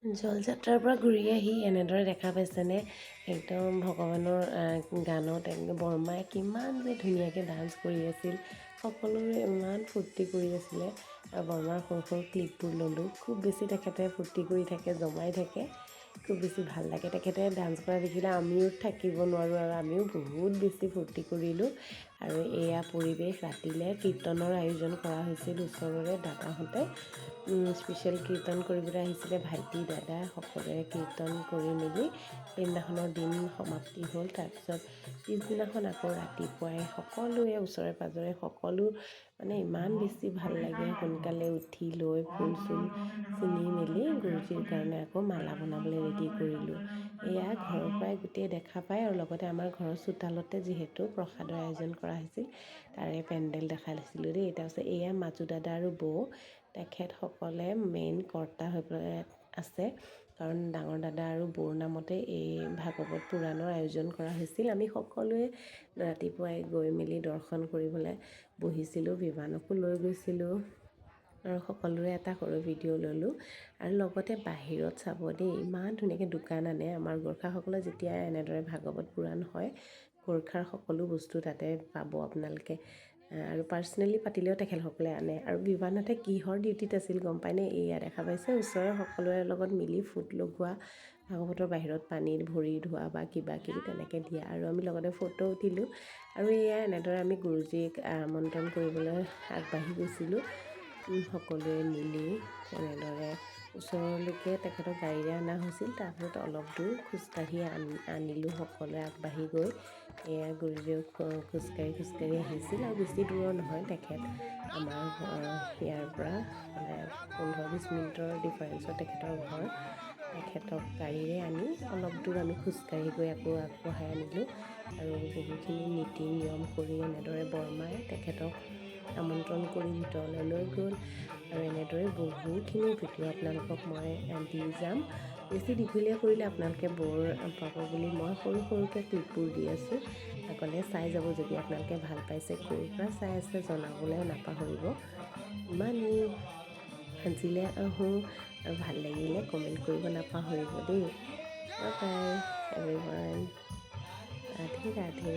জলযাত্ৰাৰ পৰা ঘূৰি আহি এনেদৰে দেখা পাইছেনে একদম ভগৱানৰ গানত বৰমাই কিমান যে ধুনীয়াকৈ ডান্স কৰি আছিল। সকলোৰে ইমান ফূৰ্তি কৰি আছিলে আৰু বৰমাৰ সৰু সৰু ক্লিপবোৰ ল'লোঁ। খুব বেছি তেখেতে ফূৰ্তি কৰি থাকে, জমাই থাকে, খুব বেছি ভাল লাগে। তেখেতে ডান্স কৰা দেখিলে আমিও থাকিব নোৱাৰোঁ আৰু আমিও বহুত বেছি ফূৰ্তি কৰিলোঁ। আৰু এয়া পৰিৱেশ ৰাতিলৈ কীৰ্তনৰ আয়োজন কৰা হৈছিল ওচৰৰে দাদাহঁতে। স্পেচিয়েল কীৰ্তন কৰিবলৈ আহিছিলে ভাইটি দাদা সকলোৱে কীৰ্তন কৰি মেলি সেইদিনাখনৰ দিন সমাপ্তি হ'ল। তাৰপিছত পিছদিনাখন আকৌ ৰাতিপুৱাই সকলোৱে ওচৰে পাঁজৰে সকলো মানে ইমান বেছি ভাল লাগে। সোনকালে উঠি লৈ ফুল চুল চিঙি মেলি গুৰুজীৰ কাৰণে আকৌ মালা বনাবলৈ ৰেডি কৰিলোঁ। এয়া ঘৰৰ পৰাই গোটেই দেখা পায় আৰু লগতে আমাৰ ঘৰৰ চোতালতে যিহেতু প্ৰসাদৰ আয়োজন কৰা হৈছিল তাৰে পেণ্ডেল দেখাইছিলোঁ দেই। তাৰপিছত এয়া মাজু দাদা আৰু বৌ, তেখেতসকলে মেইন কৰ্তা হৈ পেলাই আছে, কাৰণ ডাঙৰ দাদা আৰু বৌৰ নামতে এই ভাগৱত পুৰাণৰ আয়োজন কৰা হৈছিল। আমি সকলোৱে ৰাতিপুৱাই গৈ মেলি দৰ্শন কৰিবলৈ বহিছিলোঁ, বিমানকো লৈ গৈছিলোঁ আৰু সকলোৰে এটা সৰু ভিডিঅ' ল'লোঁ। আৰু লগতে বাহিৰত চাব দেই, ইমান ধুনীয়াকৈ দোকান আনে। আমাৰ গোৰ্খাসকলৰ যেতিয়া এনেদৰে ভাগৱত পুৰাণ হয়, গোৰ্খাৰ সকলো বস্তু তাতে পাব আপোনালোকে। আৰু পাৰ্চনেলি পাতিলেও তেখেতসকলে আনে। আৰু বিবানাথে কিহৰ ডিউটিত আছিল গম পায়নে? এয়া দেখা পাইছে ওচৰৰ সকলোৰে লগত মিলি ফুট লগোৱা, ভাগৱতৰ বাহিৰত পানীত ভৰি ধোৱা বা কিবা কিবি তেনেকৈ দিয়া। আৰু আমি লগতে ফটো উঠিলোঁ। আৰু এয়া এনেদৰে আমি গুৰুজীক আমন্ত্ৰণ কৰিবলৈ আগবাঢ়ি গৈছিলোঁ সকলোৱে মিলি। এনেদৰে ওচৰলৈকে তেখেতক গাড়ীৰে অনা হৈছিল। তাৰপিছত অলপ দূৰ খোজকাঢ়ি আনিলোঁ সকলোৱে আগবাঢ়ি গৈ। এয়া গুৰুজীও খোজকাঢ়ি আহিছিল আৰু বেছি দূৰৰ নহয় তেখেত আমাৰ ইয়াৰ পৰা মানে 15-20 মিনিটৰ ডিফাৰেঞ্চত তেখেতৰ ঘৰ। তেখেতক গাড়ীৰে আনি অলপ দূৰ আমি খোজকাঢ়ি গৈ আকৌ আগবঢ়াই আনিলোঁ। আৰু বহুখিনি নীতি নিয়ম কৰি এনেদৰে বৰমাই তেখেতক আমন্ত্ৰণ কৰি ভিতৰলৈ লৈ গ'ল। আৰু এনেদৰে বহুখিনি ভিডিঅ' আপোনালোকক মই দি যাম। বেছি দীঘলীয়া কৰিলে আপোনালোকে বৰ পাব বুলি মই সৰু সৰুকৈ ক্লিপবোৰ দি আছোঁ। আগলৈ চাই যাব যদি আপোনালোকে ভাল পাইছে। ক'ৰ পৰা চাই আছে জনাবলৈ নাপাহৰিব। ইমানেই আজিলৈ আহোঁ আৰু ভাল লাগিলে কমেণ্ট কৰিব নাপাহৰিব দেই। Bye bye everyone, Radhe Radhe.